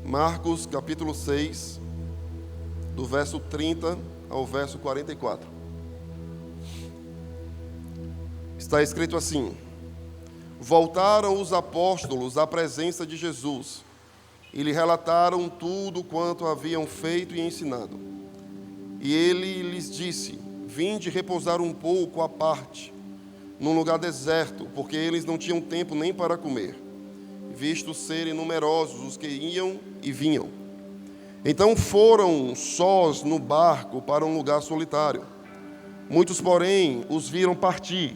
Marcos capítulo 6, do verso 30 ao verso 44. Está escrito assim: Voltaram os apóstolos à presença de Jesus e lhe relataram tudo quanto haviam feito e ensinado. E ele lhes disse: Vinde repousar um pouco à parte, num lugar deserto, porque eles não tinham tempo nem para comer, visto serem numerosos os que iam e vinham. Então foram sós no barco para um lugar solitário. Muitos, porém, os viram partir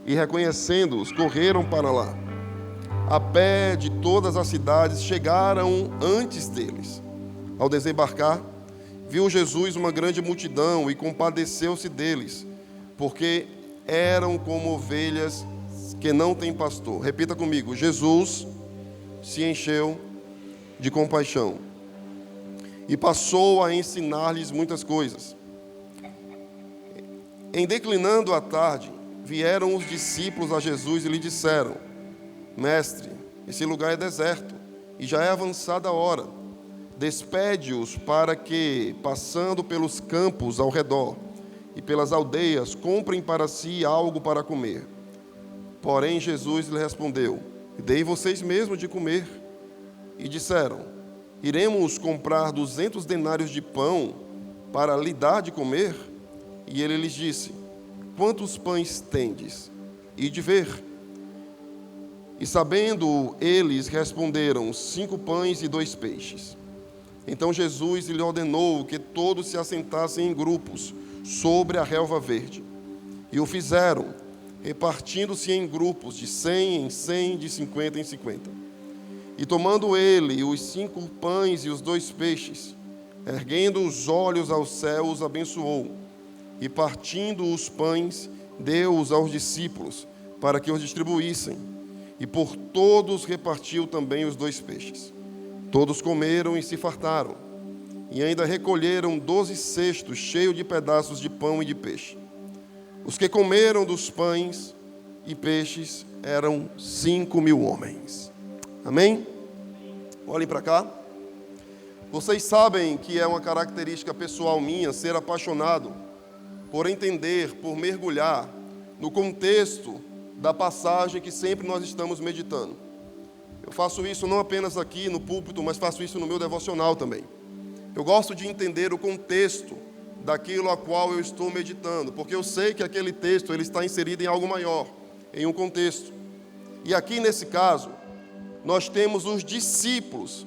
e, reconhecendo-os, correram para lá. A pé de todas as cidades chegaram antes deles. Ao desembarcar, viu Jesus uma grande multidão e compadeceu-se deles, porque eram como ovelhas que não têm pastor. Repita comigo: Jesus se encheu de compaixão e passou a ensinar-lhes muitas coisas. Em declinando a tarde, vieram os discípulos a Jesus e lhe disseram: Mestre, esse lugar é deserto e já é avançada a hora. Despede-os para que, passando pelos campos ao redor e pelas aldeias, comprem para si algo para comer. Porém, Jesus lhe respondeu: Dei vocês mesmos de comer. E disseram: Iremos comprar 200 denários de pão para lhe dar de comer? E ele lhes disse: Quantos pães tendes? Ide ver. E sabendo eles, responderam: 5 pães e 2 peixes. Então Jesus lhe ordenou que todos se assentassem em grupos sobre a relva verde. E o fizeram, repartindo-se em grupos de 100 em 100, de 50 em 50. E tomando ele os 5 pães e os 2 peixes, erguendo os olhos aos céus, abençoou. E partindo os pães, deu-os aos discípulos, para que os distribuíssem. E por todos repartiu também os 2 peixes. Todos comeram e se fartaram, e ainda recolheram 12 cestos cheios de pedaços de pão e de peixe. Os que comeram dos pães e peixes eram 5.000 homens. Amém? Olhem para cá. Vocês sabem que é uma característica pessoal minha ser apaixonado por entender, por mergulhar no contexto da passagem que sempre nós estamos meditando. Eu faço isso não apenas aqui no púlpito, mas faço isso no meu devocional também. Eu gosto de entender o contexto daquilo a qual eu estou meditando, porque eu sei que aquele texto ele está inserido em algo maior, em um contexto. E aqui nesse caso, nós temos os discípulos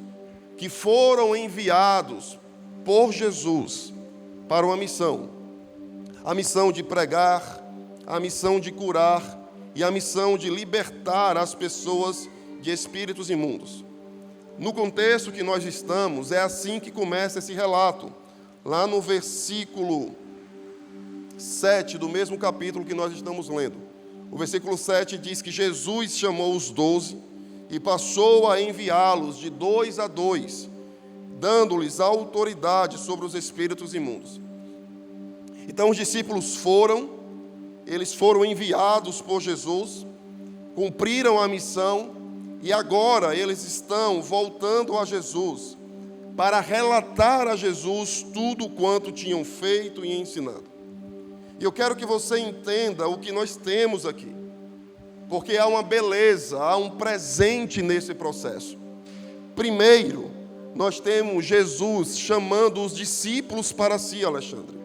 que foram enviados por Jesus para uma missão. A missão de pregar, a missão de curar e a missão de libertar as pessoas de espíritos imundos. No contexto que nós estamos, é assim que começa esse relato, lá no versículo 7 do mesmo capítulo que nós estamos lendo. O versículo 7 diz que Jesus chamou os 12 e passou a enviá-los de 2 a 2, dando-lhes autoridade sobre os espíritos imundos. Então os discípulos eles foram enviados por Jesus, cumpriram a missão, e agora eles estão voltando a Jesus para relatar a Jesus tudo quanto tinham feito e ensinado. E eu quero que você entenda o que nós temos aqui, porque há uma beleza, há um presente nesse processo. Primeiro, nós temos Jesus chamando os discípulos para si, Alexandre.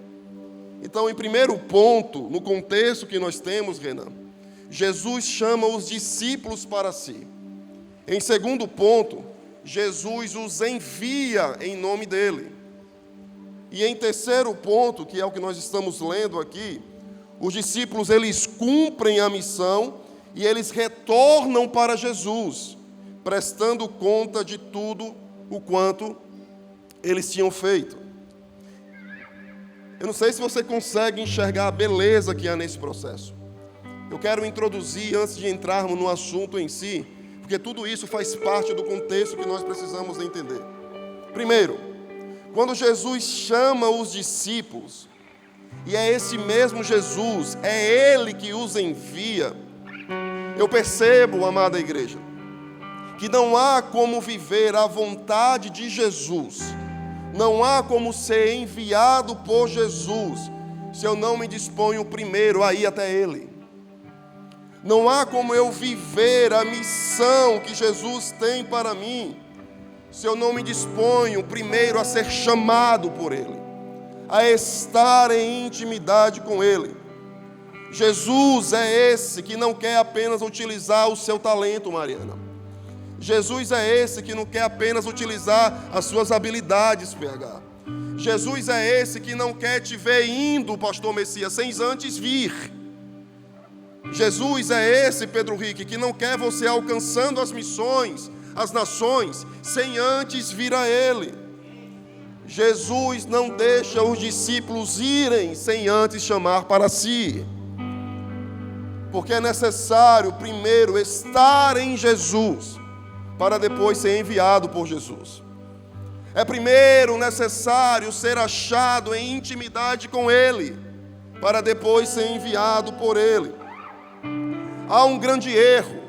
Então, em primeiro ponto, no contexto que nós temos, Renan, Jesus chama os discípulos para si. Em segundo ponto, Jesus os envia em nome dele. E em terceiro ponto, que é o que nós estamos lendo aqui, os discípulos eles cumprem a missão e eles retornam para Jesus, prestando conta de tudo o quanto eles tinham feito. Eu não sei se você consegue enxergar a beleza que há nesse processo. Eu quero introduzir, antes de entrarmos no assunto em si, porque tudo isso faz parte do contexto que nós precisamos entender. Primeiro, quando Jesus chama os discípulos, e é esse mesmo Jesus, é Ele que os envia, eu percebo, amada igreja, que que não há como viver a vontade de Jesus, não há como ser enviado por Jesus, se eu não me disponho primeiro a ir até Ele. Não há como eu viver a missão que Jesus tem para mim, se eu não me disponho primeiro a ser chamado por Ele, a estar em intimidade com Ele. Jesus é esse que não quer apenas utilizar o seu talento, Mariana. Jesus é esse que não quer apenas utilizar as suas habilidades, PH. Jesus é esse que não quer te ver indo, pastor Messias, sem antes vir. Jesus é esse, Pedro Henrique, que não quer você alcançando as missões, as nações, sem antes vir a Ele. Jesus não deixa os discípulos irem sem antes chamar para si. Porque é necessário primeiro estar em Jesus, para depois ser enviado por Jesus. É primeiro necessário ser achado em intimidade com Ele, para depois ser enviado por Ele. Há um grande erro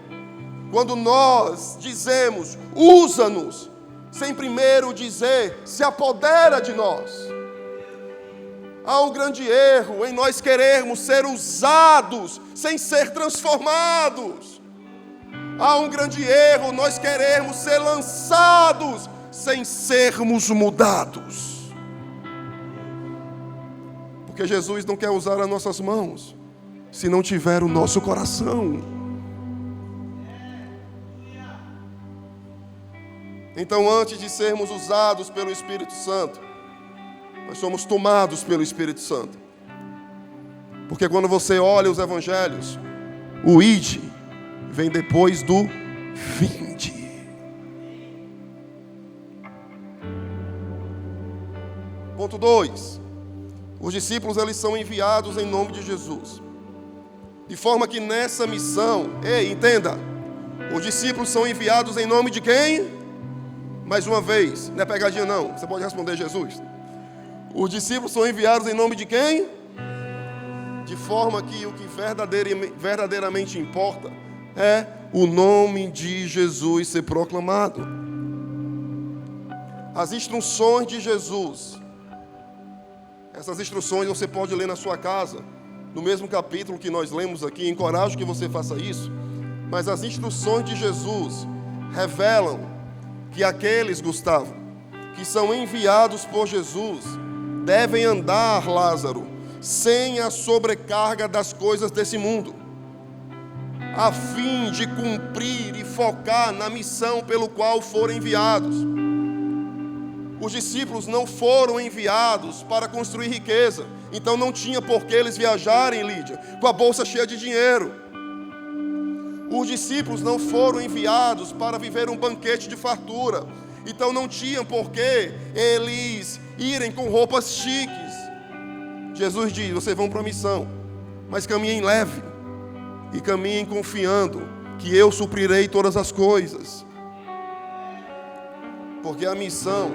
quando nós dizemos, usa-nos, sem primeiro dizer, se apodera de nós. Há um grande erro em nós querermos ser usados sem ser transformados. Há um grande erro nós querermos ser lançados sem sermos mudados. Porque Jesus não quer usar as nossas mãos se não tiver o nosso coração. Então, antes de sermos usados pelo Espírito Santo, nós somos tomados pelo Espírito Santo. Porque quando você olha os evangelhos, o ide vem depois do vinde. Ponto 2. Os discípulos, eles são enviados em nome de Jesus. De forma que nessa missão, entenda, os discípulos são enviados em nome de quem? Mais uma vez, não é pegadinha não, você pode responder Jesus. Os discípulos são enviados em nome de quem? De forma que o que verdadeiramente importa é o nome de Jesus ser proclamado. As instruções de Jesus, essas instruções você pode ler na sua casa, no mesmo capítulo que nós lemos aqui, encorajo que você faça isso. Mas as instruções de Jesus revelam que aqueles, Gustavo, que são enviados por Jesus, devem andar, Lázaro, sem a sobrecarga das coisas desse mundo, a fim de cumprir e focar na missão pelo qual foram enviados. Os discípulos não foram enviados para construir riqueza, então não tinha por que eles viajarem, Lídia, com a bolsa cheia de dinheiro. Os discípulos não foram enviados para viver um banquete de fartura, então não tinham por que eles irem com roupas chiques. Jesus diz, vocês vão para a missão, mas caminhem leve e caminhem confiando que eu suprirei todas as coisas. Porque a missão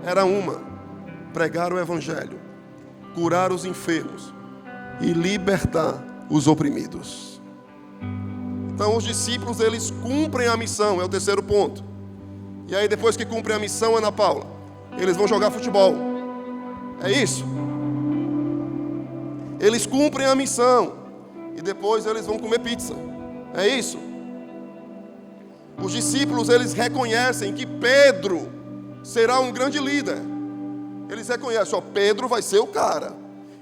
era uma: pregar o evangelho, curar os enfermos e libertar os oprimidos. Então os discípulos, eles cumprem a missão, é o terceiro ponto. E aí depois que cumprem a missão, Ana Paula, eles vão jogar futebol. É isso? Eles cumprem a missão e depois eles vão comer pizza. É isso? Os discípulos, eles reconhecem que Pedro será um grande líder. Eles reconhecem, Pedro vai ser o cara.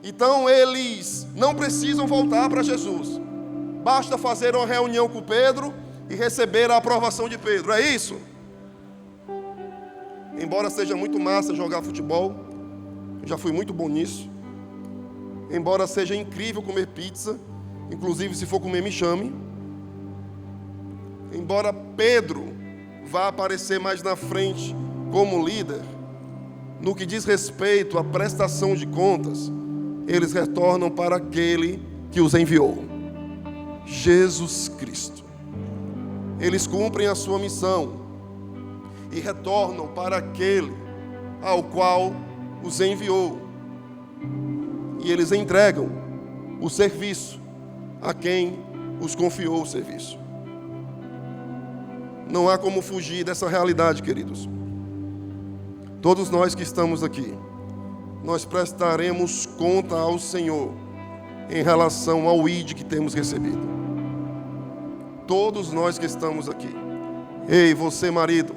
Então eles não precisam voltar para Jesus. Basta fazer uma reunião com Pedro e receber a aprovação de Pedro. É isso? Embora seja muito massa jogar futebol, eu já fui muito bom nisso. Embora seja incrível comer pizza, inclusive se for comer me chame. Embora Pedro vá aparecer mais na frente como líder, no que diz respeito à prestação de contas, eles retornam para aquele que os enviou, Jesus Cristo. Eles cumprem a sua missão e retornam para aquele ao qual os enviou. E eles entregam o serviço a quem os confiou o serviço. Não há como fugir dessa realidade, queridos. Todos nós que estamos aqui, nós prestaremos conta ao Senhor em relação ao ID que temos recebido. Todos nós que estamos aqui. Ei, você marido,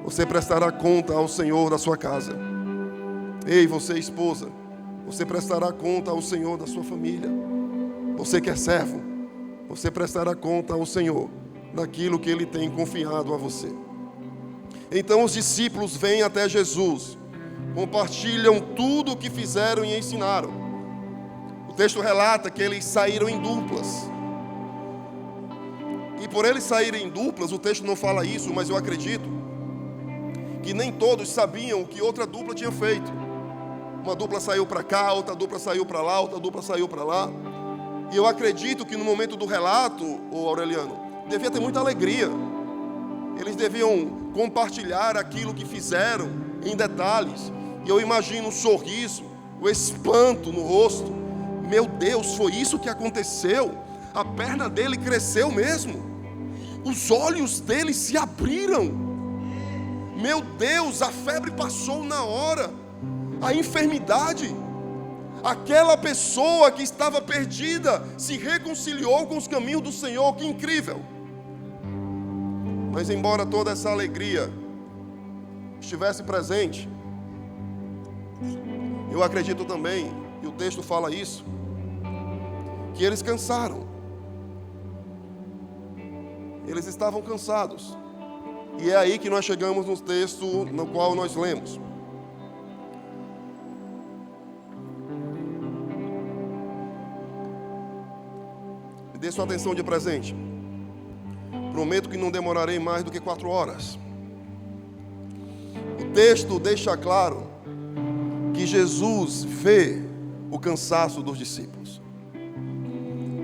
você prestará conta ao Senhor da sua casa. Ei, você esposa, você prestará conta ao Senhor da sua família. Você que é servo, você prestará conta ao Senhor daquilo que Ele tem confiado a você. Então os discípulos vêm até Jesus, compartilham tudo o que fizeram e ensinaram. O texto relata que eles saíram em duplas. E por eles saírem em duplas, o texto não fala isso, mas eu acredito que nem todos sabiam o que outra dupla tinha feito. Uma dupla saiu para cá, outra dupla saiu para lá, outra dupla saiu para lá. E eu acredito que no momento do relato, ô Aureliano, devia ter muita alegria. Eles deviam compartilhar aquilo que fizeram em detalhes. E eu imagino o sorriso, o espanto no rosto. Meu Deus, foi isso que aconteceu? A perna dele cresceu mesmo. Os olhos dele se abriram. Meu Deus, a febre passou na hora. A enfermidade. Aquela pessoa que estava perdida se reconciliou com os caminhos do Senhor. Que incrível! Mas embora toda essa alegria estivesse presente, eu acredito também, e o texto fala isso, que eles cansaram. Eles estavam cansados. E é aí que nós chegamos no texto no qual nós lemos. Me dê sua atenção de presente. Prometo que não demorarei mais do que 4 horas. O texto deixa claro que Jesus vê o cansaço dos discípulos.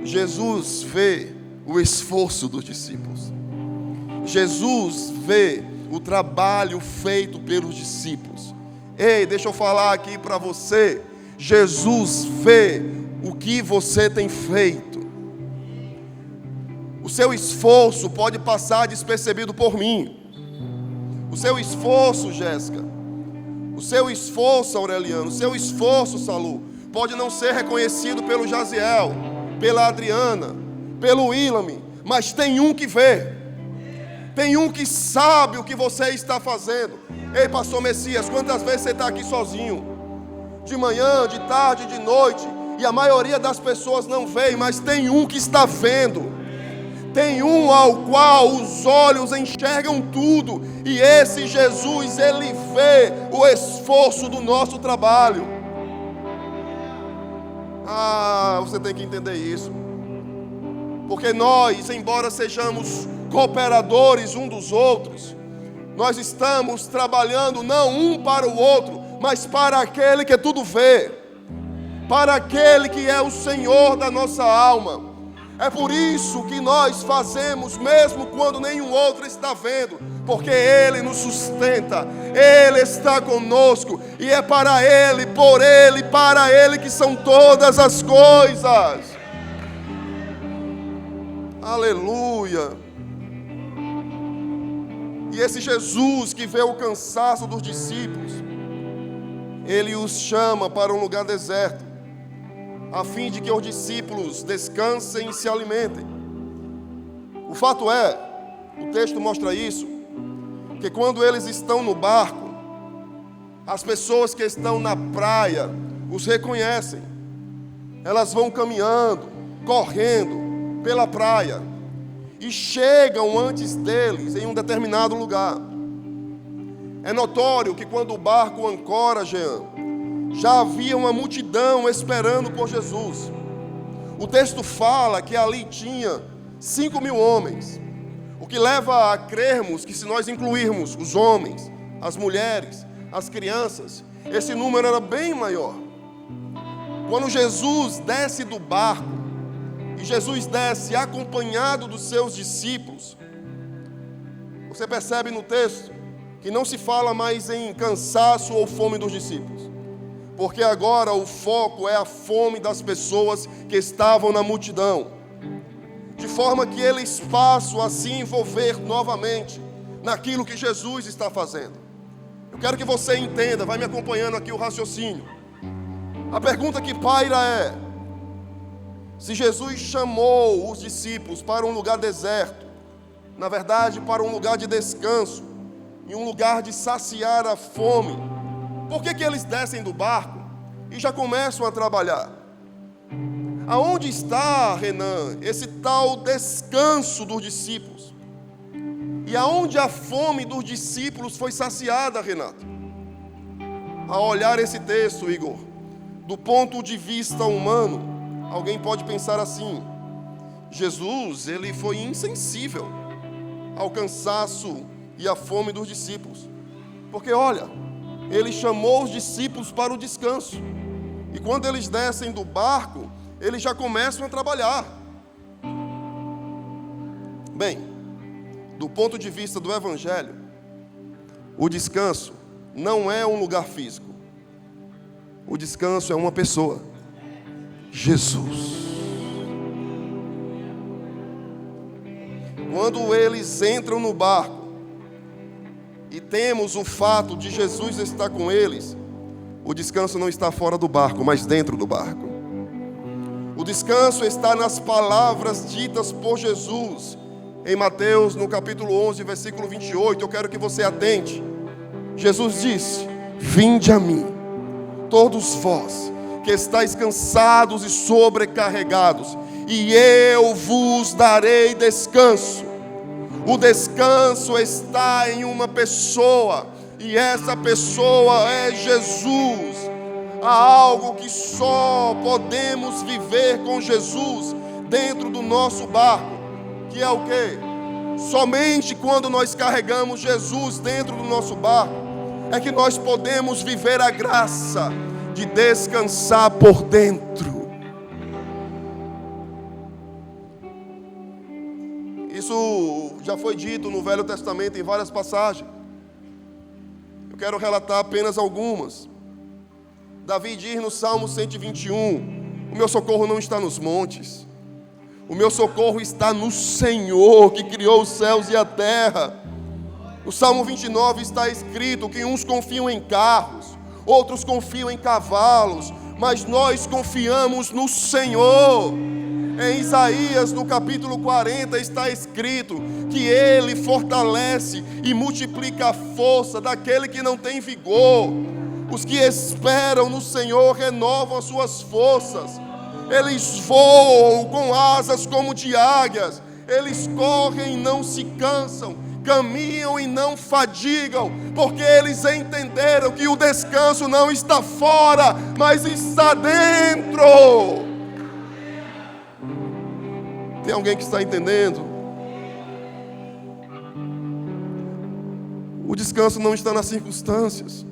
Jesus vê o esforço dos discípulos. Jesus vê o trabalho feito pelos discípulos. Ei, deixa eu falar aqui para você. Jesus vê o que você tem feito. O seu esforço pode passar despercebido por mim. O seu esforço, Jéssica. O seu esforço, Aureliano. O seu esforço, Salu, pode não ser reconhecido pelo Jaziel, pela Adriana, pelo Ilame, mas tem um que vê. Tem um que sabe o que você está fazendo. Ei, pastor Messias, quantas vezes você está aqui sozinho? De manhã, de tarde, de noite. E a maioria das pessoas não vê, mas tem um que está vendo. Tem um ao qual os olhos enxergam tudo. E esse Jesus, ele vê o esforço do nosso trabalho. Você tem que entender isso. Porque nós, embora sejamos cooperadores um dos outros, nós estamos trabalhando não um para o outro, mas para aquele que tudo vê. Para aquele que é o Senhor da nossa alma. É por isso que nós fazemos, mesmo quando nenhum outro está vendo, porque Ele nos sustenta, Ele está conosco, e é para Ele, por Ele, para Ele que são todas as coisas. Aleluia! E esse Jesus que vê o cansaço dos discípulos, Ele os chama para um lugar deserto, a fim de que os discípulos descansem e se alimentem. O fato é, o texto mostra isso, que quando eles estão no barco, as pessoas que estão na praia os reconhecem. Elas vão caminhando, correndo pela praia e chegam antes deles em um determinado lugar. É notório que quando o barco ancora, Jean, já havia uma multidão esperando por Jesus. O texto fala que ali tinha 5.000 homens, o que leva a crermos que se nós incluirmos os homens, as mulheres, as crianças, esse número era bem maior. Quando Jesus desce do barco, e Jesus desce acompanhado dos seus discípulos, você percebe no texto que não se fala mais em cansaço ou fome dos discípulos, porque agora o foco é a fome das pessoas que estavam na multidão, de forma que eles passam a se envolver novamente naquilo que Jesus está fazendo. Eu quero que você entenda, vai me acompanhando aqui o raciocínio. A pergunta que paira é: se Jesus chamou os discípulos para um lugar deserto, na verdade para um lugar de descanso, em um lugar de saciar a fome, por que eles descem do barco e já começam a trabalhar? Aonde está, Renan, esse tal descanso dos discípulos? E aonde a fome dos discípulos foi saciada, Renato? Ao olhar esse texto, Igor, do ponto de vista humano, alguém pode pensar assim: Jesus, ele foi insensível ao cansaço e à fome dos discípulos. Porque olha, ele chamou os discípulos para o descanso. E quando eles descem do barco, eles já começam a trabalhar. Bem, do ponto de vista do Evangelho, o descanso não é um lugar físico. O descanso é uma pessoa: Jesus. Quando eles entram no barco e temos o fato de Jesus estar com eles, o descanso não está fora do barco, mas dentro do barco. O descanso está nas palavras ditas por Jesus em Mateus, no capítulo 11, versículo 28. Eu quero que você atente. Jesus disse: vinde a mim, todos vós que estáis cansados e sobrecarregados, e eu vos darei descanso. O descanso está em uma pessoa, e essa pessoa é Jesus. Há algo que só podemos viver com Jesus dentro do nosso barco, que é o quê? Somente quando nós carregamos Jesus dentro do nosso barco é que nós podemos viver a graça de descansar por dentro. Isso já foi dito no Velho Testamento em várias passagens. Eu quero relatar apenas algumas. Davi diz no Salmo 121: o meu socorro não está nos montes, o meu socorro está no Senhor, que criou os céus e a terra. No Salmo 29 está escrito que uns confiam em carros, outros confiam em cavalos, mas nós confiamos no Senhor. Em Isaías, no capítulo 40, está escrito que Ele fortalece e multiplica a força daquele que não tem vigor. Os que esperam no Senhor renovam as suas forças. Eles voam com asas como de águias. Eles correm e não se cansam, caminham e não fadigam, porque eles entenderam que o descanso não está fora, mas está dentro. Tem alguém que está entendendo? O descanso não está nas circunstâncias.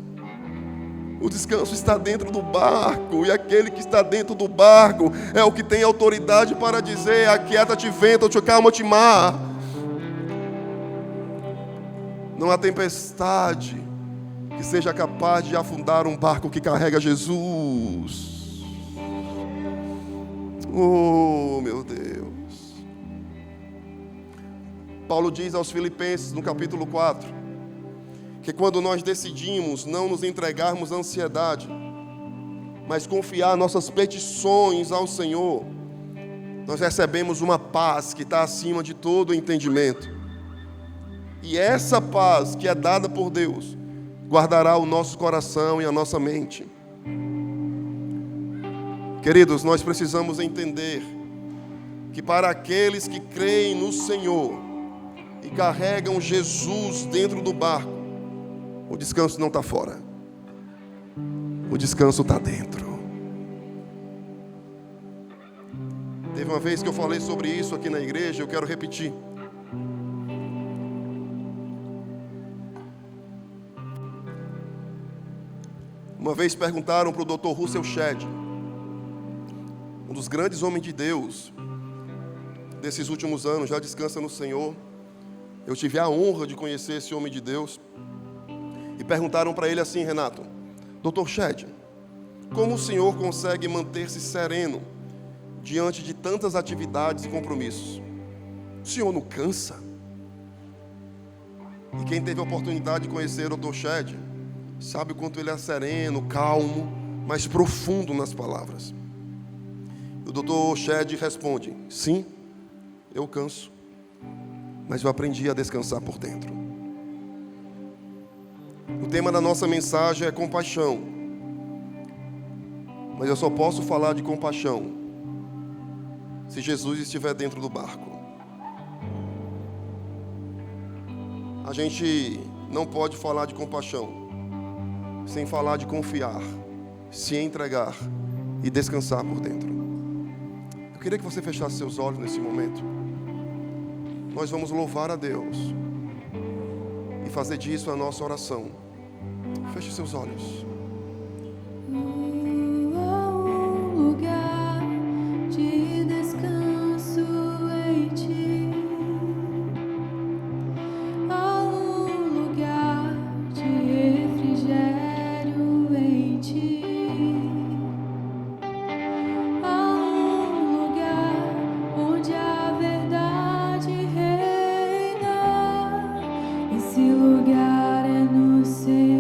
O descanso está dentro do barco, e aquele que está dentro do barco é o que tem autoridade para dizer: aquieta-te vento, calma-te mar. Não há tempestade que seja capaz de afundar um barco que carrega Jesus. Oh, meu Deus. Paulo diz aos Filipenses, no capítulo 4, que quando nós decidimos não nos entregarmos à ansiedade, mas confiar nossas petições ao Senhor, nós recebemos uma paz que está acima de todo o entendimento. E essa paz que é dada por Deus guardará o nosso coração e a nossa mente. Queridos, nós precisamos entender que para aqueles que creem no Senhor e carregam Jesus dentro do barco, o descanso não está fora, o descanso está dentro. Teve uma vez que eu falei sobre isso aqui na igreja, eu quero repetir. Uma vez perguntaram para o Dr. Russell Shedd, um dos grandes homens de Deus desses últimos anos, já descansa no Senhor. Eu tive a honra de conhecer esse homem de Deus. E perguntaram para ele assim: Renato, Dr. Shedd, como o senhor consegue manter-se sereno diante de tantas atividades e compromissos? O senhor não cansa? E quem teve a oportunidade de conhecer o Dr. Shed sabe o quanto ele é sereno, calmo, mas profundo nas palavras. O Dr. Shed responde: sim, eu canso, mas eu aprendi a descansar por dentro. O tema da nossa mensagem é compaixão, mas eu só posso falar de compaixão se Jesus estiver dentro do barco. A gente não pode falar de compaixão sem falar de confiar, se entregar e descansar por dentro. Eu queria que você fechasse seus olhos nesse momento. Nós vamos louvar a Deus e fazer disso a nossa oração. Feche seus olhos. Lugar de descanso em ti, há lugar de refrigério em ti, há lugar onde a verdade reina. Esse lugar é no Senhor.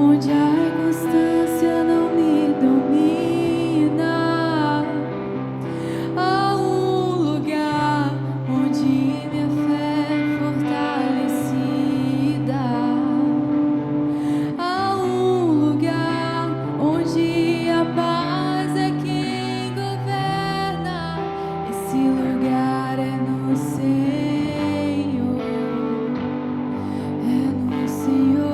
Onde a constância não me domina, há lugar onde minha fé é fortalecida, há lugar onde a paz é quem governa. Esse lugar é no Senhor, é no Senhor.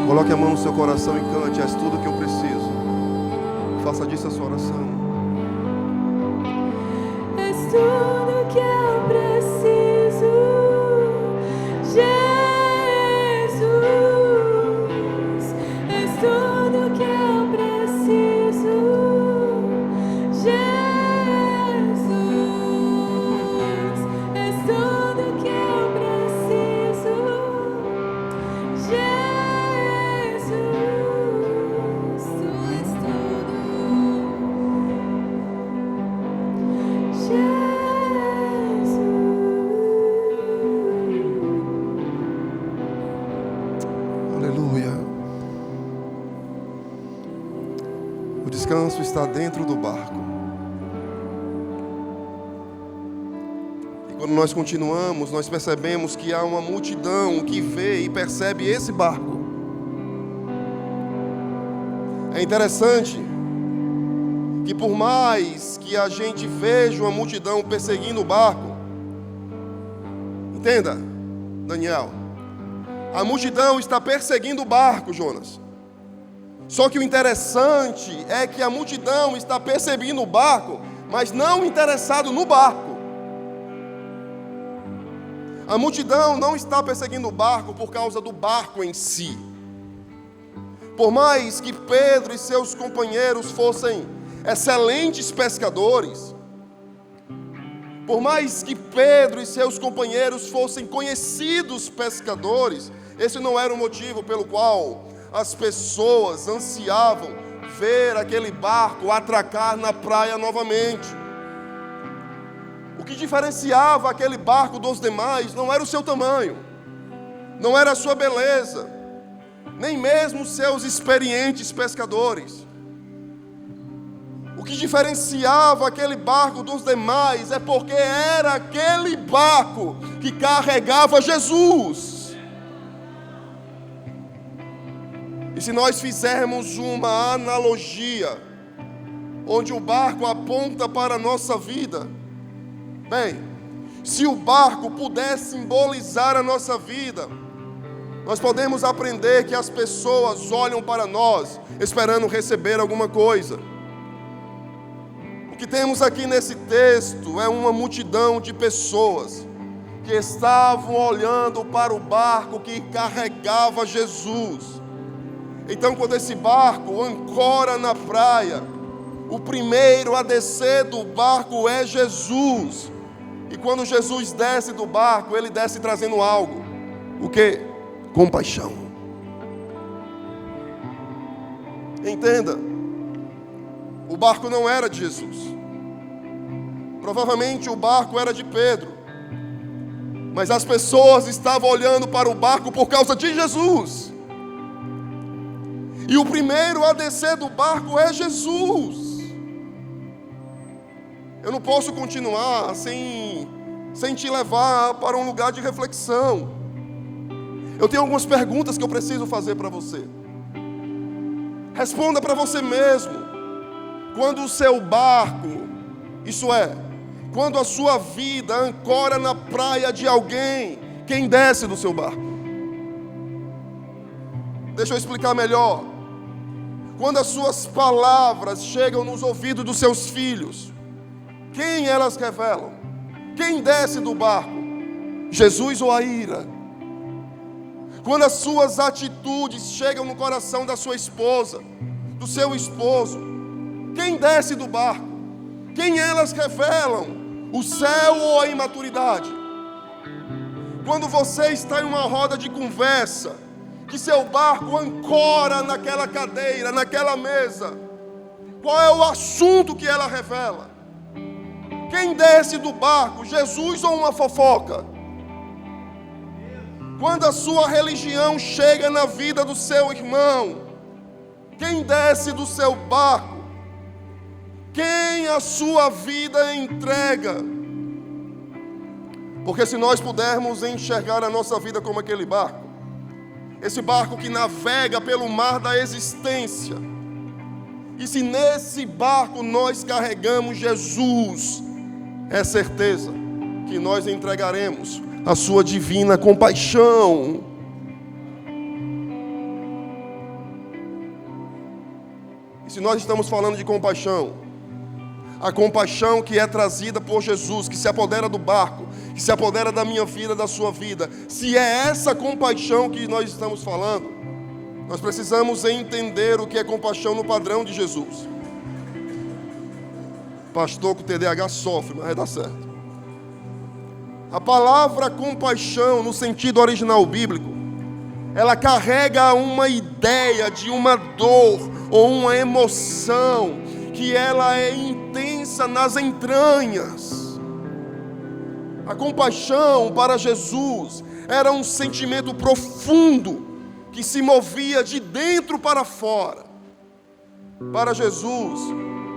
Coloque a mão no seu coração e cante: és tudo que eu preciso. Faça disso a sua oração. És tudo que eu preciso, Jesus. És tudo que eu preciso, Jesus. está dentro do barco. E quando nós continuamos, nós percebemos que há uma multidão que vê e percebe esse barco. É interessante que por mais que a gente veja uma multidão perseguindo o barco, entenda, Daniel, a multidão está perseguindo o barco, Jonas. Só que o interessante é que a multidão está perseguindo o barco, mas não interessado no barco. A multidão não está perseguindo o barco por causa do barco em si. Por mais que Pedro e seus companheiros fossem excelentes pescadores, por mais que Pedro e seus companheiros fossem conhecidos pescadores, esse não era o motivo pelo qual as pessoas ansiavam ver aquele barco atracar na praia novamente. O que diferenciava aquele barco dos demais não era o seu tamanho, não era a sua beleza, nem mesmo os seus experientes pescadores. O que diferenciava aquele barco dos demais é porque era aquele barco que carregava Jesus. E se nós fizermos uma analogia, onde o barco aponta para a nossa vida, bem, se o barco puder simbolizar a nossa vida, nós podemos aprender que as pessoas olham para nós esperando receber alguma coisa. O que temos aqui nesse texto é uma multidão de pessoas que estavam olhando para o barco que carregava Jesus. Então, quando esse barco ancora na praia, o primeiro a descer do barco é Jesus. E quando Jesus desce do barco, ele desce trazendo algo. O quê? Compaixão. Entenda, o barco não era de Jesus. Provavelmente o barco era de Pedro. Mas as pessoas estavam olhando para o barco por causa de Jesus. E o primeiro a descer do barco é Jesus. Eu não posso continuar sem te levar para um lugar de reflexão. Eu tenho algumas perguntas que eu preciso fazer para você. Responda para você mesmo. Quando o seu barco, isso é, quando a sua vida ancora na praia de alguém, quem desce do seu barco? Deixa eu explicar melhor. Quando as suas palavras chegam nos ouvidos dos seus filhos, quem elas revelam? Quem desce do barco? Jesus ou a ira? Quando as suas atitudes chegam no coração da sua esposa, do seu esposo, quem desce do barco? Quem elas revelam? O céu ou a imaturidade? Quando você está em uma roda de conversa, que seu barco ancora naquela cadeira, naquela mesa, qual é o assunto que ela revela? Quem desce do barco, Jesus ou uma fofoca? Quando a sua religião chega na vida do seu irmão, quem desce do seu barco? Quem a sua vida entrega? Porque se nós pudermos enxergar a nossa vida como aquele barco, esse barco que navega pelo mar da existência, e se nesse barco nós carregamos Jesus, é certeza que nós entregaremos a sua divina compaixão. E se nós estamos falando de compaixão, a compaixão que é trazida por Jesus, que se apodera do barco, que se apodera da minha vida, da sua vida, se é essa compaixão que nós estamos falando, nós precisamos entender o que é compaixão no padrão de Jesus. Pastor com TDAH sofre, mas vai dar certo. A palavra compaixão, no sentido original bíblico, ela carrega uma ideia de uma dor ou uma emoção que ela é intensa nas entranhas. A compaixão para Jesus era um sentimento profundo que se movia de dentro para fora. Para Jesus,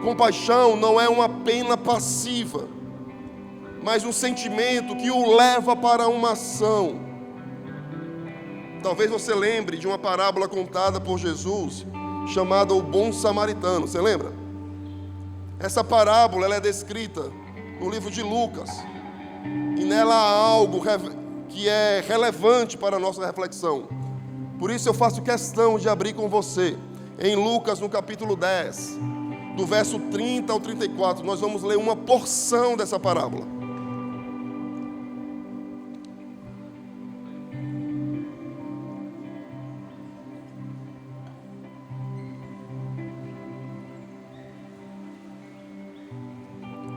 Compaixão não é uma pena passiva, mas um sentimento que o leva para uma ação. Talvez você lembre de uma parábola contada por Jesus, chamada o Bom Samaritano. Você lembra? Essa parábola ela é descrita no livro de Lucas. E nela há algo que é relevante para a nossa reflexão. Por isso eu faço questão de abrir com você em Lucas, no capítulo 10, do verso 30 ao 34. Nós vamos ler uma porção dessa parábola.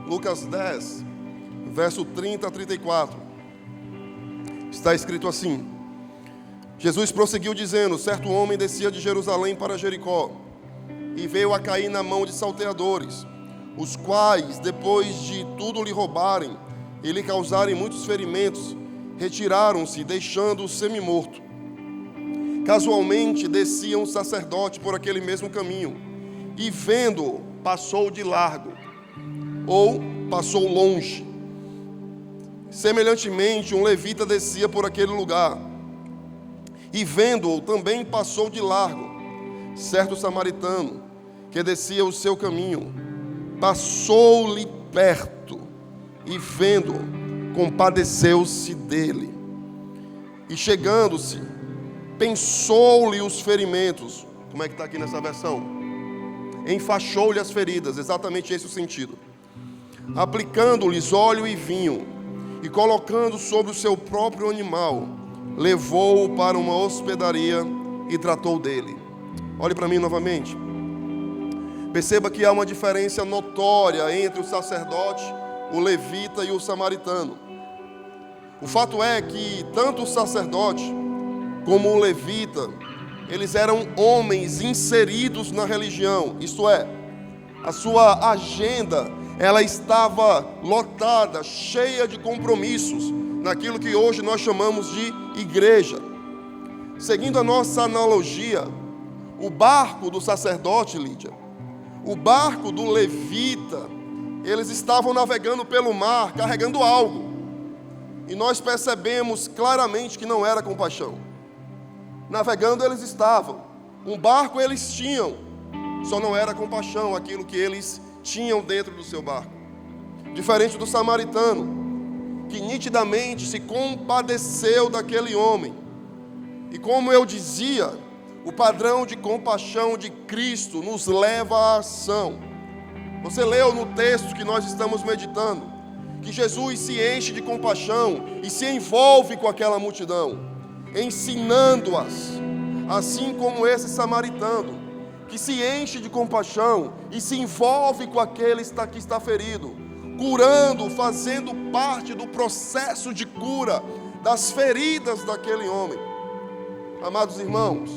Lucas 10, verso 30 a 34. Está escrito assim: Jesus prosseguiu dizendo: certo homem descia de Jerusalém para Jericó, e veio a cair na mão de salteadores, os quais, depois de tudo lhe roubarem e lhe causarem muitos ferimentos, retiraram-se, deixando-o semi-morto. Casualmente descia um sacerdote por aquele mesmo caminho, e vendo-o, passou de largo, ou passou longe. Semelhantemente, um levita descia por aquele lugar, e vendo-o, também passou de largo. Certo samaritano, que descia o seu caminho, passou-lhe perto, e vendo-o, compadeceu-se dele. E chegando-se, pensou-lhe os ferimentos. Como é que está aqui nessa versão? Enfaixou-lhe as feridas, exatamente esse o sentido. Aplicando-lhes óleo e vinho, e colocando sobre o seu próprio animal, levou-o para uma hospedaria e tratou dele. Olhe para mim novamente. Perceba que há uma diferença notória entre o sacerdote, o levita e o samaritano. O fato é que tanto o sacerdote como o levita, eles eram homens inseridos na religião, isto é, a sua agenda ela estava lotada, cheia de compromissos, naquilo que hoje nós chamamos de igreja. Seguindo a nossa analogia, o barco do sacerdote, Lídia, o barco do levita, eles estavam navegando pelo mar, carregando algo. E nós percebemos claramente que não era compaixão. Navegando eles estavam, um barco eles tinham, só não era compaixão aquilo que eles tinham dentro do seu barco. Diferente do samaritano, que nitidamente se compadeceu daquele homem. E como eu dizia, o padrão de compaixão de Cristo nos leva à ação. Você leu no texto que nós estamos meditando, que Jesus se enche de compaixão e se envolve com aquela multidão, ensinando-as, assim como esse samaritano, que se enche de compaixão e se envolve com aquele que está ferido, curando, fazendo parte do processo de cura das feridas daquele homem. Amados irmãos,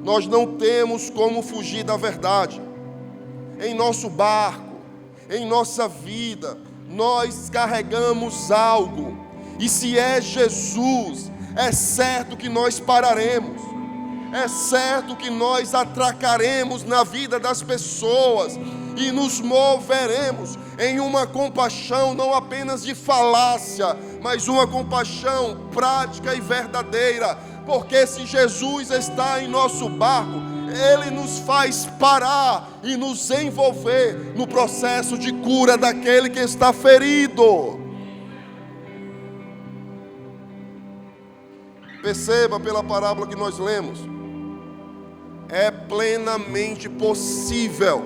nós não temos como fugir da verdade. Em nosso barco, em nossa vida, nós carregamos algo, e se é Jesus, é certo que nós pararemos. É certo que nós atracaremos na vida das pessoas e nos moveremos em uma compaixão não apenas de falácia, mas uma compaixão prática e verdadeira. Porque se Jesus está em nosso barco, Ele nos faz parar e nos envolver no processo de cura daquele que está ferido. Perceba pela parábola que nós lemos, é plenamente possível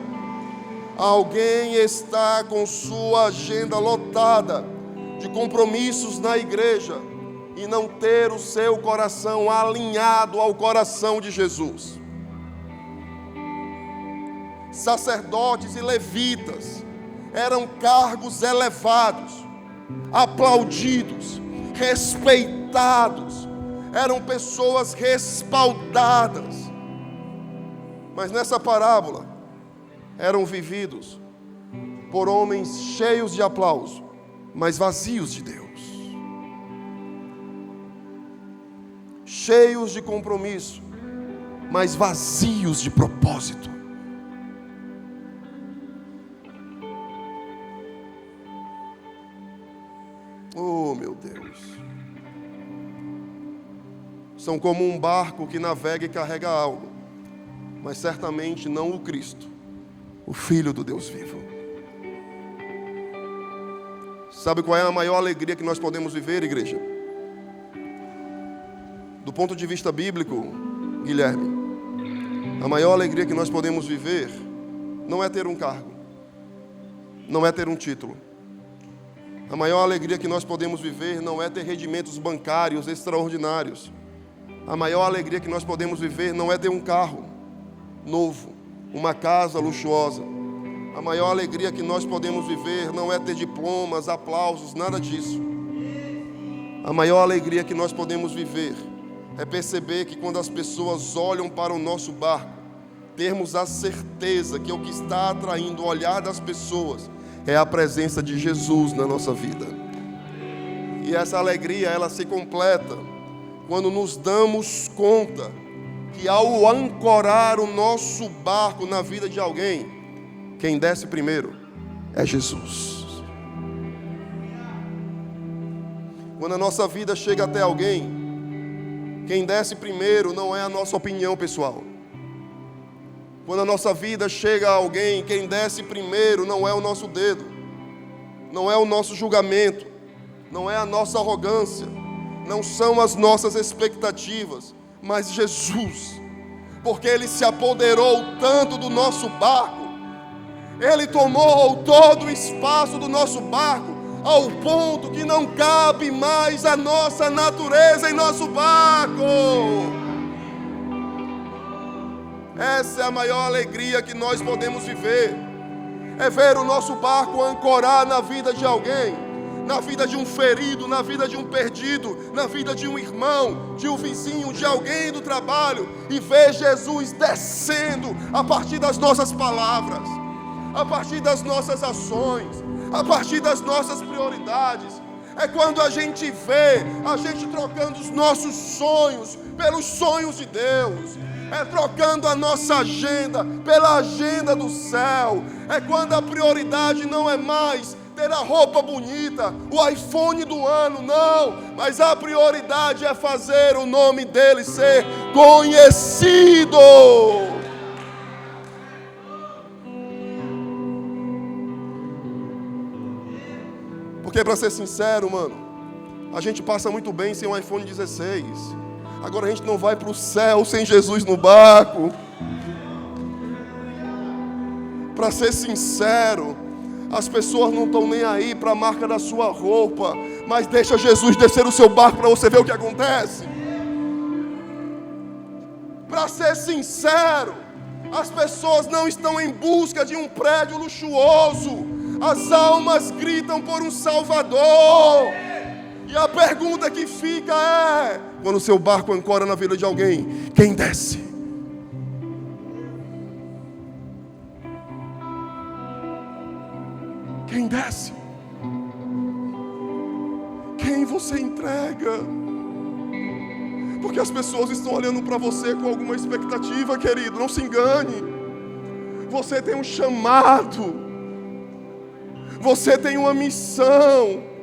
alguém estar com sua agenda lotada de compromissos na igreja e não ter o seu coração alinhado ao coração de Jesus. Sacerdotes e levitas eram cargos elevados, aplaudidos, respeitados, eram pessoas respaldadas. Mas nessa parábola, eram vividos por homens cheios de aplauso, mas vazios de Deus. Cheios de compromisso, mas vazios de propósito. Oh, meu Deus. São como um barco que navega e carrega algo, mas certamente não o Cristo, o Filho do Deus vivo. Sabe qual é a maior alegria que nós podemos viver, igreja? Do ponto de vista bíblico, Guilherme, a maior alegria que nós podemos viver não é ter um cargo, não é ter um título. A maior alegria que nós podemos viver não é ter rendimentos bancários extraordinários. A maior alegria que nós podemos viver não é ter um carro novo, uma casa luxuosa. A maior alegria que nós podemos viver não é ter diplomas, aplausos, nada disso. A maior alegria que nós podemos viver é perceber que quando as pessoas olham para o nosso barco, termos a certeza que o que está atraindo o olhar das pessoas é a presença de Jesus na nossa vida. E essa alegria, ela se completa quando nos damos conta que ao ancorar o nosso barco na vida de alguém, quem desce primeiro é Jesus. Quando a nossa vida chega até alguém, quem desce primeiro não é a nossa opinião pessoal. Quando a nossa vida chega a alguém, quem desce primeiro não é o nosso dedo, não é o nosso julgamento, não é a nossa arrogância, não são as nossas expectativas, mas Jesus, porque Ele se apoderou tanto do nosso barco, Ele tomou todo o espaço do nosso barco, ao ponto que não cabe mais a nossa natureza em nosso barco. Essa é a maior alegria que nós podemos viver, é ver o nosso barco ancorar na vida de alguém, na vida de um ferido, na vida de um perdido, na vida de um irmão, de um vizinho, de alguém do trabalho, e ver Jesus descendo a partir das nossas palavras, a partir das nossas ações, a partir das nossas prioridades. É quando a gente vê a gente trocando os nossos sonhos pelos sonhos de Deus, é trocando a nossa agenda pela agenda do céu. É quando a prioridade não é mais ter a roupa bonita, o iPhone do ano, não, mas a prioridade é fazer o nome dele ser conhecido. Porque, para ser sincero, mano, a gente passa muito bem sem um iPhone 16. Agora a gente não vai para o céu sem Jesus no barco. Para ser sincero, as pessoas não estão nem aí para a marca da sua roupa, mas deixa Jesus descer o seu barco para você ver o que acontece. Para ser sincero, as pessoas não estão em busca de um prédio luxuoso. As almas gritam por um Salvador. E a pergunta que fica é: quando o seu barco ancora na vida de alguém, quem desce? Quem desce? Quem você entrega? Porque as pessoas estão olhando para você com alguma expectativa, querido. Não se engane. Você tem um chamado. Você tem uma missão.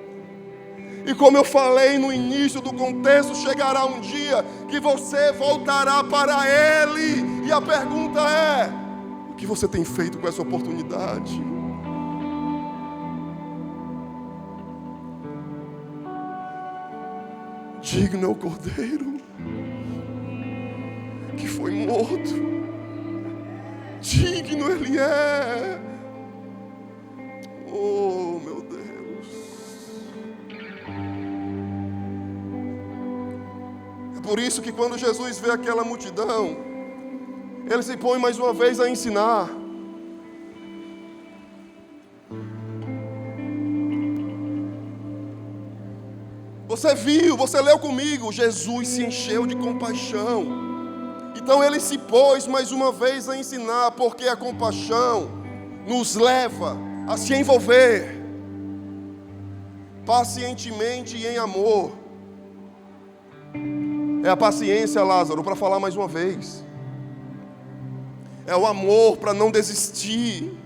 E como eu falei no início do contexto, chegará um dia que você voltará para Ele. E a pergunta é: o que você tem feito com essa oportunidade? Digno é o Cordeiro que foi morto. Digno Ele é. Oh, meu Deus. É por isso que quando Jesus vê aquela multidão, Ele se põe mais uma vez a ensinar. Você viu, você leu comigo, Jesus se encheu de compaixão. Então Ele se pôs mais uma vez a ensinar, porque a compaixão nos leva a se envolver pacientemente e em amor. É a paciência, Lázaro, para falar mais uma vez. É o amor para não desistir.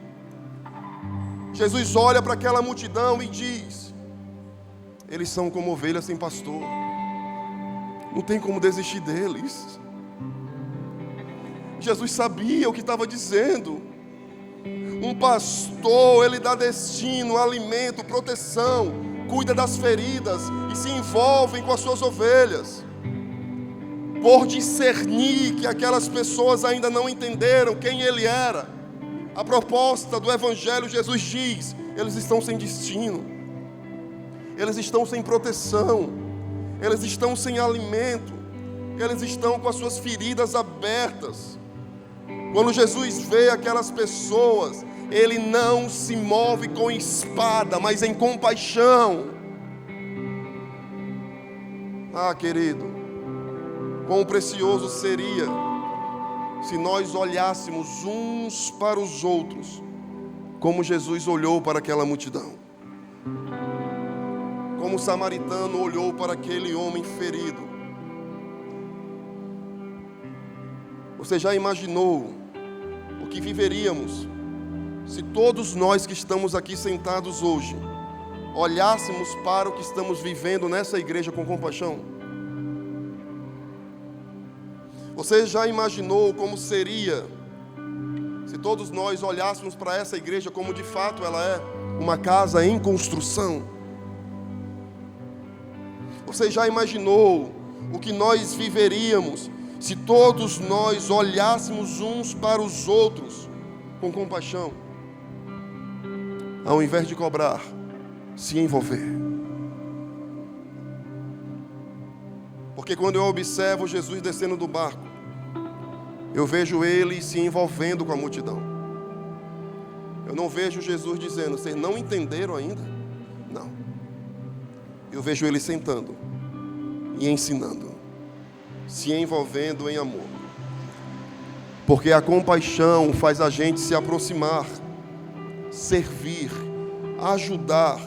Jesus olha para aquela multidão e diz: eles são como ovelhas sem pastor. Não tem como desistir deles. Jesus sabia o que estava dizendo. Um pastor, ele dá destino, alimento, proteção, cuida das feridas e se envolve com as suas ovelhas. Por discernir que aquelas pessoas ainda não entenderam quem ele era. A proposta do Evangelho, Jesus diz, eles estão sem destino, eles estão sem proteção, eles estão sem alimento, eles estão com as suas feridas abertas. Quando Jesus vê aquelas pessoas, ele não se move com espada, mas em compaixão. Ah, querido, quão precioso seria se nós olhássemos uns para os outros, como Jesus olhou para aquela multidão. Como o samaritano olhou para aquele homem ferido. Você já imaginou o que viveríamos se todos nós que estamos aqui sentados hoje olhássemos para o que estamos vivendo nessa igreja com compaixão? Você já imaginou como seria se todos nós olhássemos para essa igreja como de fato ela é, uma casa em construção? Você já imaginou o que nós viveríamos se todos nós olhássemos uns para os outros com compaixão, ao invés de cobrar, se envolver? Porque quando eu observo Jesus descendo do barco, eu vejo ele se envolvendo com a multidão. Eu não vejo Jesus dizendo, vocês não entenderam ainda? Não. Eu vejo ele sentando e ensinando, se envolvendo em amor. Porque a compaixão faz a gente se aproximar, servir, ajudar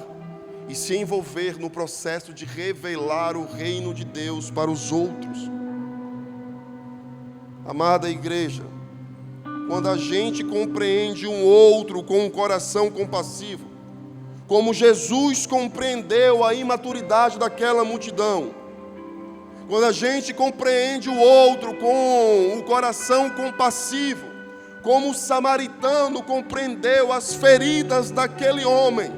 e se envolver no processo de revelar o reino de Deus para os outros. Amada igreja, quando a gente compreende um outro com um coração compassivo, como Jesus compreendeu a imaturidade daquela multidão, quando a gente compreende o outro com o coração compassivo, como o samaritano compreendeu as feridas daquele homem,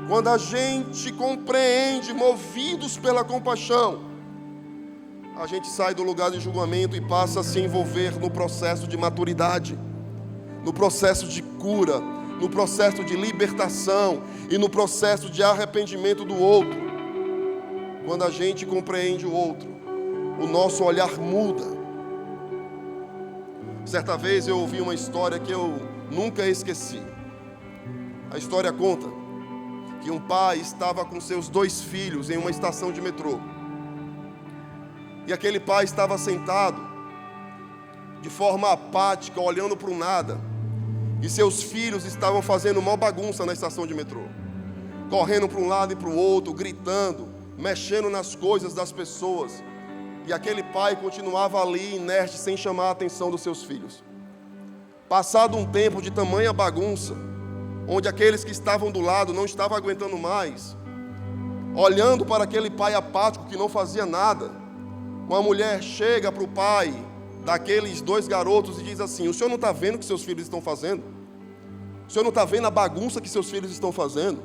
quando a gente compreende, movidos pela compaixão, a gente sai do lugar de julgamento e passa a se envolver no processo de maturidade, no processo de cura, no processo de libertação e no processo de arrependimento do outro. Quando a gente compreende o outro, o nosso olhar muda. Certa vez eu ouvi uma história que eu nunca esqueci. A história conta que um pai estava com seus 2 filhos em uma estação de metrô. E aquele pai estava sentado de forma apática, olhando para o nada. E seus filhos estavam fazendo uma bagunça na estação de metrô, correndo para um lado e para o outro, gritando, mexendo nas coisas das pessoas. E aquele pai continuava ali, inerte, sem chamar a atenção dos seus filhos. Passado um tempo de tamanha bagunça, onde aqueles que estavam do lado não estavam aguentando mais, olhando para aquele pai apático que não fazia nada, uma mulher chega para o pai daqueles 2 garotos e diz assim: o senhor não está vendo o que seus filhos estão fazendo? O senhor não está vendo a bagunça que seus filhos estão fazendo?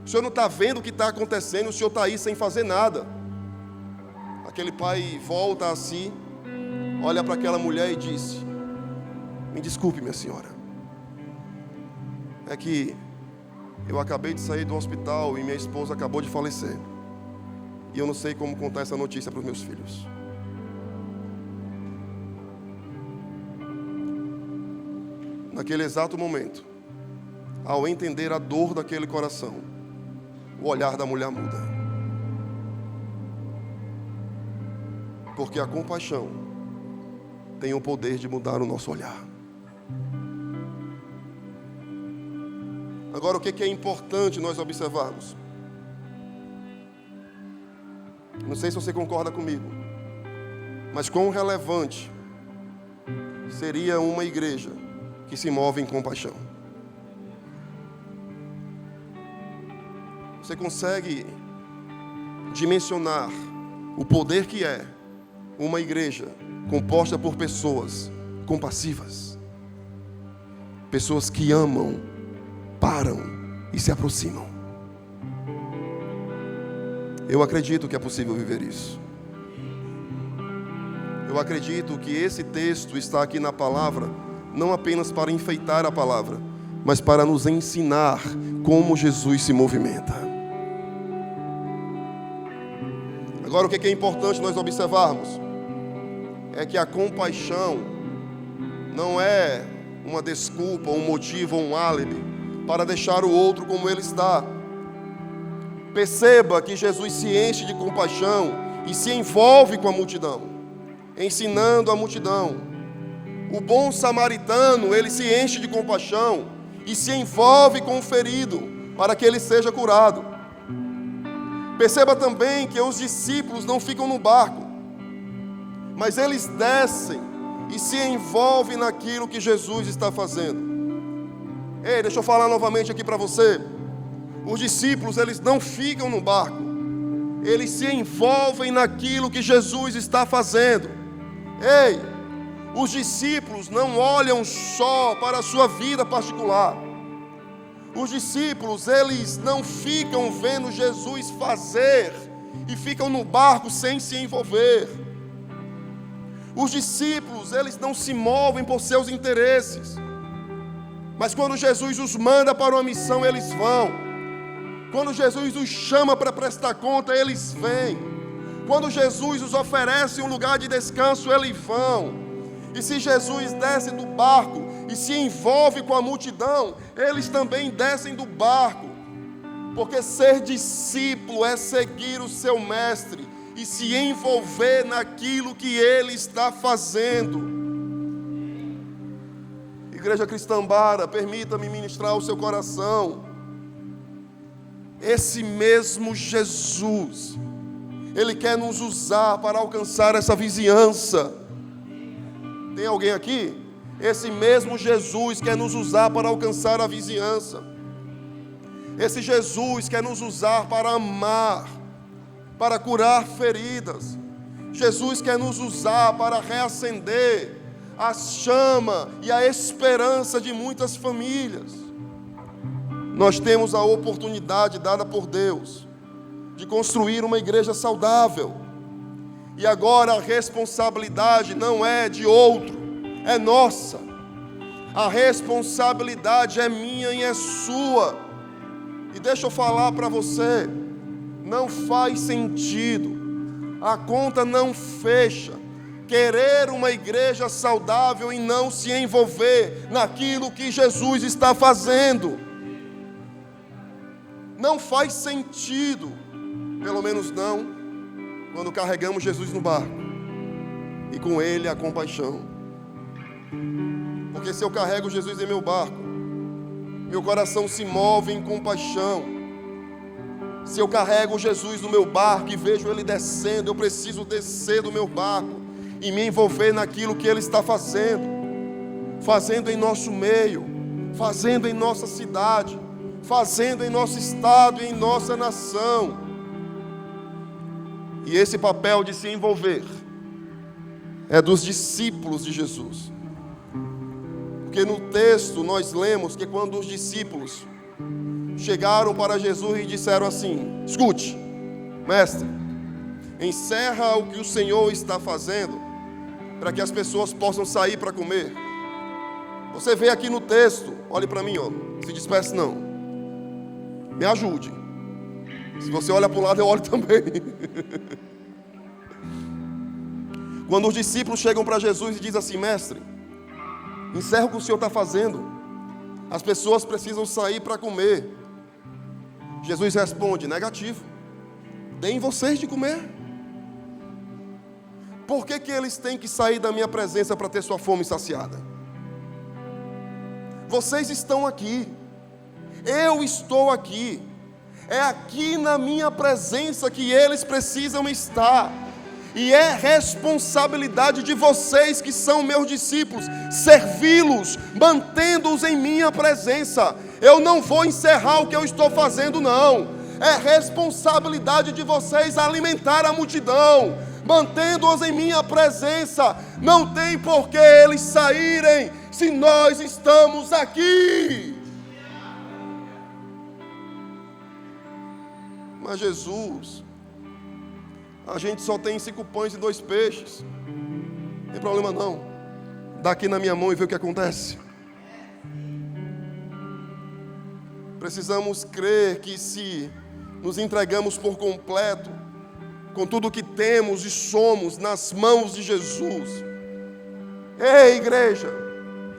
O senhor não está vendo o que está acontecendo? O senhor está aí sem fazer nada. Aquele pai volta a si, olha para aquela mulher e diz: me desculpe, minha senhora, é que eu acabei de sair do hospital e minha esposa acabou de falecer. E eu não sei como contar essa notícia para os meus filhos. Naquele exato momento, ao entender a dor daquele coração, o olhar da mulher muda. Porque a compaixão tem o poder de mudar o nosso olhar. Agora, o que é importante nós observarmos? Não sei se você concorda comigo, mas quão relevante seria uma igreja que se move em compaixão. Você consegue dimensionar o poder que é uma igreja composta por pessoas compassivas, pessoas que amam, param e se aproximam. Eu acredito que é possível viver isso. Eu acredito que esse texto está aqui na palavra, não apenas para enfeitar a palavra, mas para nos ensinar como Jesus se movimenta. Agora, o que é importante nós observarmos? É que a compaixão não é uma desculpa, um motivo ou um álibi para deixar o outro como ele está. Perceba que Jesus se enche de compaixão e se envolve com a multidão, ensinando a multidão. O bom samaritano, ele se enche de compaixão e se envolve com o ferido para que ele seja curado. Perceba também que os discípulos não ficam no barco, mas eles descem e se envolvem naquilo que Jesus está fazendo. Ei, deixa eu falar novamente aqui para você. Os discípulos, eles não ficam no barco, eles se envolvem naquilo que Jesus está fazendo. Ei, os discípulos não olham só para a sua vida particular. Os discípulos, eles não ficam vendo Jesus fazer e ficam no barco sem se envolver. Os discípulos, eles não se movem por seus interesses. Mas quando Jesus os manda para uma missão, eles vão. Quando Jesus os chama para prestar conta, eles vêm. Quando Jesus os oferece um lugar de descanso, eles vão. E se Jesus desce do barco e se envolve com a multidão, eles também descem do barco. Porque ser discípulo é seguir o seu mestre e se envolver naquilo que ele está fazendo. Igreja Cristã Bara, permita-me ministrar o seu coração. Esse mesmo Jesus, ele quer nos usar para alcançar essa vizinhança. Tem alguém aqui? Esse mesmo Jesus quer nos usar para alcançar a vizinhança. Esse Jesus quer nos usar para amar, para curar feridas. Jesus quer nos usar para reacender a chama e a esperança de muitas famílias. Nós temos a oportunidade dada por Deus de construir uma igreja saudável. E agora a responsabilidade não é de outro, é nossa. A responsabilidade é minha e é sua. E deixa eu falar para você, não faz sentido, a conta não fecha, querer uma igreja saudável e não se envolver naquilo que Jesus está fazendo. Não faz sentido, pelo menos não quando carregamos Jesus no barco e com ele a compaixão. Porque se eu carrego Jesus em meu barco, meu coração se move em compaixão. Se eu carrego Jesus no meu barco e vejo ele descendo, eu preciso descer do meu barco e me envolver naquilo que ele está fazendo em nosso meio, fazendo em nossa cidade, fazendo em nosso estado e em nossa nação. E esse papel de se envolver é dos discípulos de Jesus. Porque no texto nós lemos que quando os discípulos chegaram para Jesus e disseram assim: escute, mestre, encerra o que o Senhor está fazendo, para que as pessoas possam sair para comer. Você vê aqui no texto, olhe para mim, não se disperse não, me ajude. Se você olha para o lado, eu olho também. Quando os discípulos chegam para Jesus e dizem assim: mestre, encerra o que o Senhor está fazendo, as pessoas precisam sair para comer. Jesus responde: negativo, deem vocês de comer. Por que eles têm que sair da minha presença para ter sua fome saciada? Vocês estão aqui, eu estou aqui, é aqui na minha presença que eles precisam estar. E é responsabilidade de vocês que são meus discípulos, servi-los, mantendo-os em minha presença. Eu não vou encerrar o que eu estou fazendo, não. É responsabilidade de vocês alimentar a multidão, mantendo-os em minha presença. Não tem por que eles saírem se nós estamos aqui. Mas Jesus, a gente só tem 5 pães e 2 peixes. Não tem problema não. Dá aqui na minha mão e vê o que acontece. Precisamos crer que se nos entregamos por completo, com tudo o que temos e somos nas mãos de Jesus. Ei, igreja,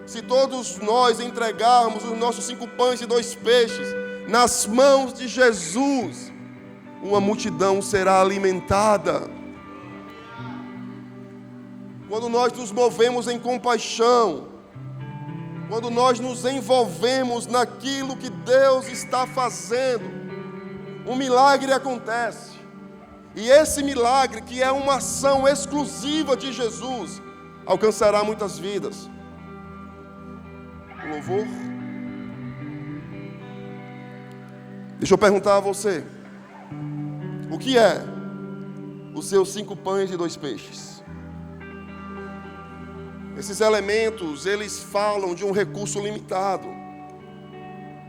se todos nós entregarmos os nossos 5 pães e 2 peixes nas mãos de Jesus, uma multidão será alimentada. Quando nós nos movemos em compaixão, quando nós nos envolvemos naquilo que Deus está fazendo, um milagre acontece. E esse milagre, que é uma ação exclusiva de Jesus, alcançará muitas vidas. O louvor. Deixa eu perguntar a você: o que é os seus 5 pães e 2 peixes? Esses elementos, eles falam de um recurso limitado.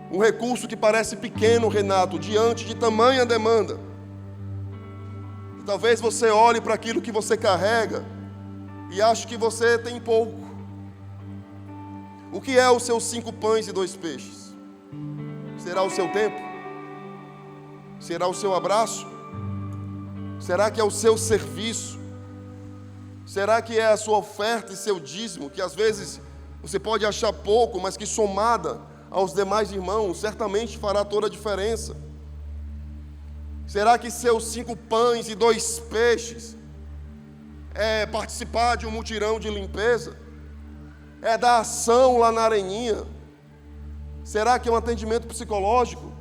Um recurso que parece pequeno, Renato, diante de tamanha demanda. E talvez você olhe para aquilo que você carrega e ache que você tem pouco. O que é os seus 5 pães e 2 peixes? Será o seu tempo? Será o seu abraço? Será que é o seu serviço? Será que é a sua oferta e seu dízimo, que às vezes você pode achar pouco, mas que somada aos demais irmãos, certamente fará toda a diferença? Será que seus 5 pães e 2 peixes é participar de um mutirão de limpeza? É dar ação lá na areninha? Será que é um atendimento psicológico?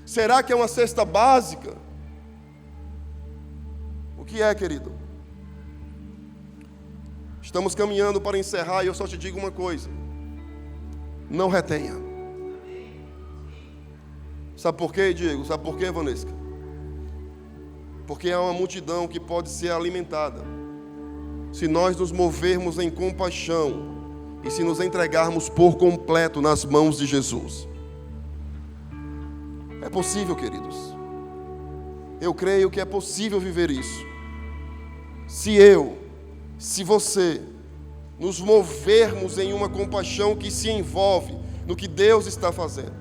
Será que é uma cesta básica? O que é, querido? Estamos caminhando para encerrar e eu só te digo uma coisa: não retenha. Sabe por quê, Diego? Sabe por quê, Vanesca? Porque há uma multidão que pode ser alimentada se nós nos movermos em compaixão e se nos entregarmos por completo nas mãos de Jesus. É possível, queridos. Eu creio que é possível viver isso. Se você nos movermos em uma compaixão que se envolve no que Deus está fazendo,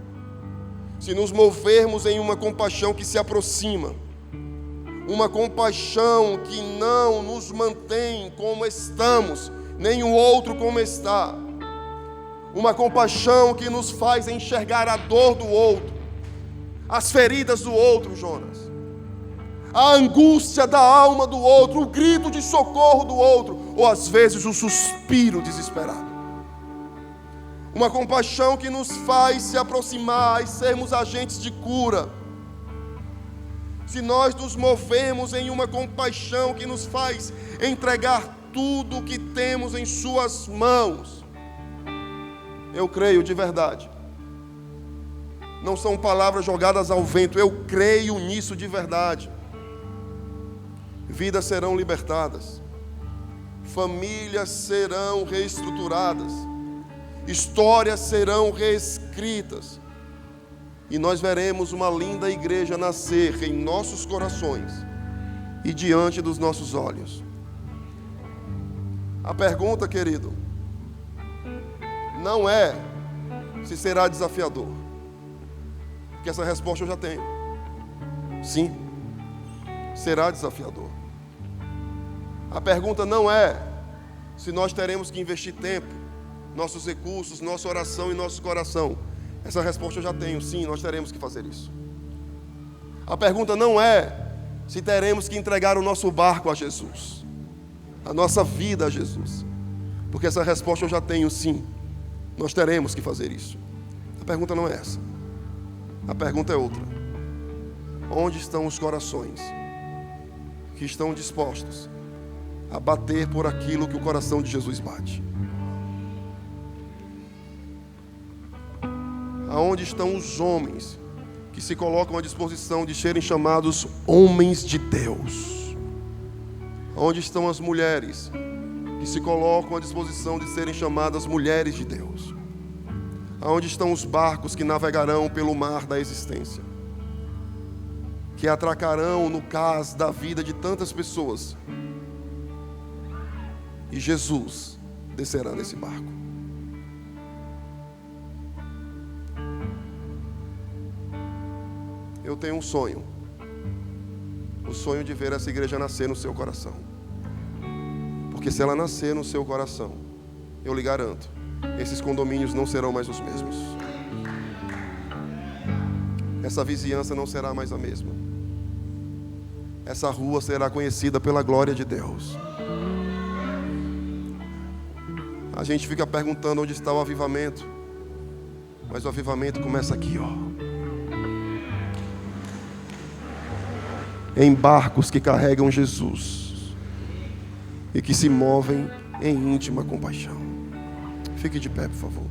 se nos movermos em uma compaixão que se aproxima, uma compaixão que não nos mantém como estamos, nem o outro como está, uma compaixão que nos faz enxergar a dor do outro, as feridas do outro, Jonas, a angústia da alma do outro, o grito de socorro do outro, ou às vezes o suspiro desesperado. Uma compaixão que nos faz se aproximar e sermos agentes de cura. Se nós nos movemos em uma compaixão que nos faz entregar tudo o que temos em suas mãos, eu creio de verdade. Não são palavras jogadas ao vento, eu creio nisso de verdade. Vidas serão libertadas, famílias serão reestruturadas, histórias serão reescritas, e nós veremos uma linda igreja nascer em nossos corações e diante dos nossos olhos. A pergunta, querido, não é se será desafiador, porque essa resposta eu já tenho. Sim, será desafiador. A pergunta não é se nós teremos que investir tempo, nossos recursos, nossa oração e nosso coração. Essa resposta eu já tenho. Sim, nós teremos que fazer isso. A pergunta não é se teremos que entregar o nosso barco a Jesus, a nossa vida a Jesus, porque essa resposta eu já tenho. Sim, nós teremos que fazer isso. A pergunta não é essa. A pergunta é outra: onde estão os corações que estão dispostos a bater por aquilo que o coração de Jesus bate? Aonde estão os homens que se colocam à disposição de serem chamados homens de Deus? Onde estão as mulheres que se colocam à disposição de serem chamadas mulheres de Deus? Aonde estão os barcos que navegarão pelo mar da existência, que atracarão no cais da vida de tantas pessoas, e Jesus descerá nesse barco? Eu tenho um sonho, o sonho de ver essa igreja nascer no seu coração, porque se ela nascer no seu coração, eu lhe garanto, esses condomínios não serão mais os mesmos, essa vizinhança não será mais a mesma, essa rua será conhecida pela glória de Deus. A gente fica perguntando onde está o avivamento, mas o avivamento começa aqui, ó. Em barcos que carregam Jesus e que se movem em íntima compaixão. Fique de pé, por favor.